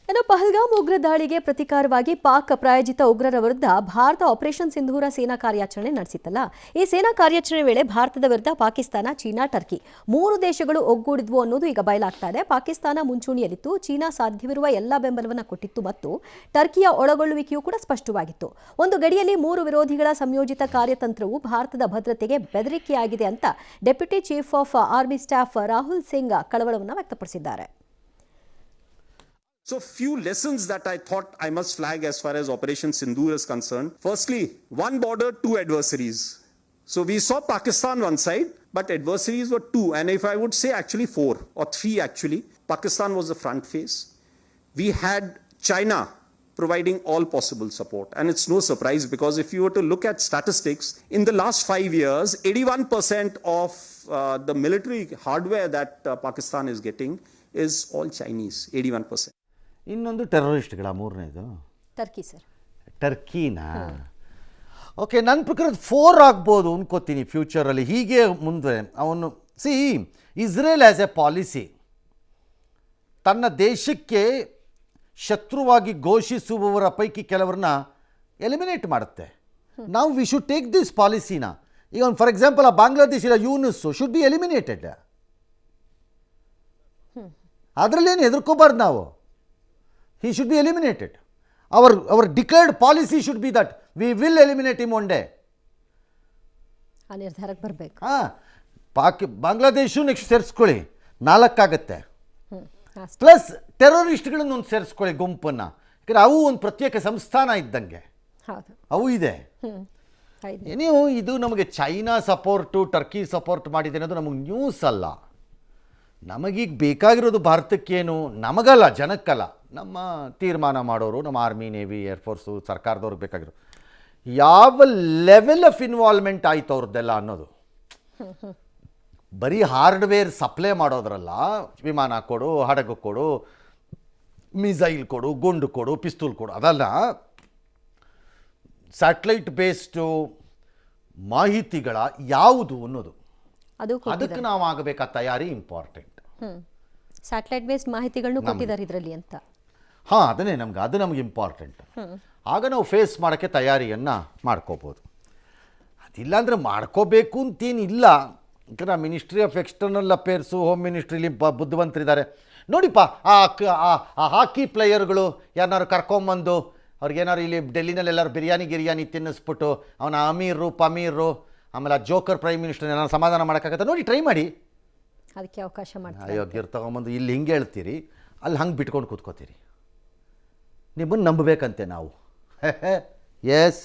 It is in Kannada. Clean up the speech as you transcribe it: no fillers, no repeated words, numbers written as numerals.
ಇನ್ನು ಪಹಲ್ಗಾಮ್ ಉಗ್ರ ದಾಳಿಗೆ ಪ್ರತಿಕಾರವಾಗಿ ಪಾಕ್ ಪ್ರಾಯೋಜಿತ ಉಗ್ರರ ವಿರುದ್ಧ ಭಾರತ ಆಪರೇಷನ್ ಸಿಂಧೂರ ಸೇನಾ ಕಾರ್ಯಾಚರಣೆ ನಡೆಸಿತ್ತಲ್ಲ. ಈ ಸೇನಾ ಕಾರ್ಯಾಚರಣೆ ವೇಳೆ ಭಾರತದ ವಿರುದ್ಧ ಪಾಕಿಸ್ತಾನ, ಚೀನಾ, ಟರ್ಕಿ 3 ದೇಶಗಳು ಒಗ್ಗೂಡಿದ್ವು ಅನ್ನೋದು ಈಗ ಬಯಲಾಗ್ತಾ ಇದೆ. ಪಾಕಿಸ್ತಾನ ಮುಂಚೂಣಿಯಲ್ಲಿತ್ತು, ಚೀನಾ ಸಾಧ್ಯವಿರುವ ಎಲ್ಲಾ ಬೆಂಬಲವನ್ನು ಕೊಟ್ಟಿತ್ತು ಮತ್ತು ಟರ್ಕಿಯ ಒಳಗೊಳ್ಳುವಿಕೆಯೂ ಕೂಡ ಸ್ಪಷ್ಟವಾಗಿತ್ತು. ಒಂದು ಗಡಿಯಲ್ಲಿ 3 ವಿರೋಧಿಗಳ ಸಂಯೋಜಿತ ಕಾರ್ಯತಂತ್ರವು ಭಾರತದ ಭದ್ರತೆಗೆ ಬೆದರಿಕೆಯಾಗಿದೆ ಅಂತ deputy chief of army staff Rahul Singh ಕಳವಳವನ್ನು ವ್ಯಕ್ತಪಡಿಸಿದ್ದಾರೆ. So few lessons that I thought I must flag as far as Operation Sindoor is concerned. Firstly, one border, 2 adversaries. So we saw Pakistan one side, but adversaries were 2. And if I would say actually 4 or 3 actually. Pakistan was the front face. We had China providing all possible support. And it's no surprise because if you were to look at statistics, in the last 5 years, 81% of the military hardware that Pakistan is getting is all Chinese, 81%. ಇನ್ನೊಂದು ಟೆರರಿಸ್ಟ್ಗಳ ಮೂರನೇದು ಟರ್ಕಿ ಸರ್. ಟರ್ಕಿನಾ? ಓಕೆ, ನನ್ನ ಪ್ರಕಾರ 4 ಆಗ್ಬೋದು ಅನ್ಕೋತೀನಿ ಫ್ಯೂಚರಲ್ಲಿ. ಹೀಗೆ ಮುಂದೆ ಅವನು ಇಸ್ರೇಲ್ ಆ್ಯಸ್ ಎ ಪಾಲಿಸಿ ತನ್ನ ದೇಶಕ್ಕೆ ಶತ್ರುವಾಗಿ ಘೋಷಿಸುವವರ ಪೈಕಿ ಕೆಲವ್ರನ್ನ ಎಲಿಮಿನೇಟ್ ಮಾಡುತ್ತೆ. ನಾವು ವಿ ಶುಡ್ ಟೇಕ್ ದಿಸ್ ಪಾಲಿಸಿನ. ಈಗ ಫಾರ್ ಎಕ್ಸಾಂಪಲ್ ಆ ಬಾಂಗ್ಲಾದೇಶದ ಯೂನುಸ್ಸು ಶುಡ್ ಬಿ ಎಲಿಮಿನೇಟೆಡ್. ಅದರಲ್ಲೇನು ಹೆದರ್ಕೋಬಾರ್ದು ನಾವು. He should be eliminated. Our declared policy should be that we will eliminate him one day. ಆ ನಿರ್ಧಾರಕ್ಕೆ ಬರಬೇಕು. ಬಾಂಗ್ಲಾದೇಶು ನೆಕ್ಸ್ಟ್ ಸೇರಿಸ್ಕೊಳ್ಳಿ, 4 ಆಗುತ್ತೆ. ಪ್ಲಸ್ ಟೆರರಿಸ್ಟ್ಗಳನ್ನು ಒಂದು ಸೇರಿಸ್ಕೊಳ್ಳಿ ಗುಂಪನ್ನು. ಯಾಕಂದರೆ ಅವು ಒಂದು ಪ್ರತ್ಯೇಕ ಸಂಸ್ಥಾನ ಇದ್ದಂಗೆ ಅವು ಇದೆ. ನೀವು ಇದು ನಮಗೆ ಚೈನಾ ಸಪೋರ್ಟು, ಟರ್ಕಿ ಸಪೋರ್ಟ್ ಮಾಡಿದೆ ಅನ್ನೋದು ನಮಗೆ ನ್ಯೂಸ್ ಅಲ್ಲ. ನಮಗೀಗ ಬೇಕಾಗಿರೋದು ಭಾರತಕ್ಕೇನು, ನಮಗಲ್ಲ, ಜನಕ್ಕಲ್ಲ, ನಮ್ಮ ತೀರ್ಮಾನ ಮಾಡೋರು, ನಮ್ಮ ಆರ್ಮಿ, ನೇವಿ, ಏರ್ಫೋರ್ಸು, ಸರ್ಕಾರದವ್ರಿಗೆ ಬೇಕಾಗಿರೋ ಯಾವ ಲೆವೆಲ್ ಆಫ್ ಇನ್ವಾಲ್ವ್ಮೆಂಟ್ ಆಯ್ತು ಅವ್ರದ್ದೆಲ್ಲ ಅನ್ನೋದು. ಬರೀ ಹಾರ್ಡ್ವೇರ್ ಸಪ್ಲೈ ಮಾಡೋದ್ರಲ್ಲ, ವಿಮಾನ ಕೊಡು, ಹಡಗು ಕೊಡು, ಮಿಸೈಲ್ ಕೊಡು, ಗುಂಡು ಕೊಡು, ಪಿಸ್ತೂಲ್ ಕೊಡು, ಅದಲ್ಲ. ಸ್ಯಾಟಲೈಟ್ ಬೇಸ್ಡು ಮಾಹಿತಿಗಳ ಯಾವುದು ಅನ್ನೋದು, ಅದಕ್ಕೆ ನಾವು ಆಗಬೇಕಾ ತಯಾರಿ ಇಂಪಾರ್ಟೆಂಟ್. ಸ್ಯಾಟಲೈಟ್ ಬೇಸ್ಡ್ ಮಾಹಿತಿಗಳನ್ನು ಕೊಟ್ಟಿದ್ದಾರೆ ಇದರಲ್ಲಿ ಅಂತ. ಅದನ್ನೇ ನಮ್ಗೆ ಇಂಪಾರ್ಟೆಂಟ್. ಆಗ ನಾವು ಫೇಸ್ ಮಾಡೋಕ್ಕೆ ತಯಾರಿಯನ್ನು ಮಾಡ್ಕೋಬೋದು. ಅದಿಲ್ಲಾಂದರೆ ಮಾಡ್ಕೋಬೇಕು ಅಂತೇನಿಲ್ಲ. ಯಾಕಂದರೆ ministry of external affairs, home ಮಿನಿಸ್ಟ್ರಿಲಿ ಬುದ್ಧಿವಂತರಿದ್ದಾರೆ ನೋಡಿಪ್ಪ. ಆ ಹಾಕಿ ಪ್ಲೇಯರ್ಗಳು ಯಾರನ್ನಾರು ಕರ್ಕೊಂಬಂದು ಅವ್ರಿಗೇನಾರು ಇಲ್ಲಿ ಡೆಲ್ಲಿನಲ್ಲಿ ಎಲ್ಲರೂ ಬಿರಿಯಾನಿ ತಿನ್ನಿಸ್ಬಿಟ್ಟು ಅವನ ಪಮೀರು ಆಮೇಲೆ ಆ ಜೋಕರ್ ಪ್ರೈಮ್ ಮಿನಿಸ್ಟರ್ ಏನಾರು ಸಮಾಧಾನ ಮಾಡೋಕ್ಕಾಗತ್ತೆ ನೋಡಿ, ಟ್ರೈ ಮಾಡಿ. ಅದಕ್ಕೆ ಅವಕಾಶ ಮಾಡ್ತಾರೆ. ಅಯೋಗ್ಯರು ತೊಗೊಂಬಂದು ಇಲ್ಲಿ ಹಿಂಗೆ ಹೇಳ್ತೀರಿ, ಅಲ್ಲಿ ಹಂಗೆ ಬಿಟ್ಕೊಂಡು ಕೂತ್ಕೋತೀರಿ. ನಿಮ್ಮನ್ನು ನಂಬಬೇಕಂತೆ ನಾವು. ಎಸ್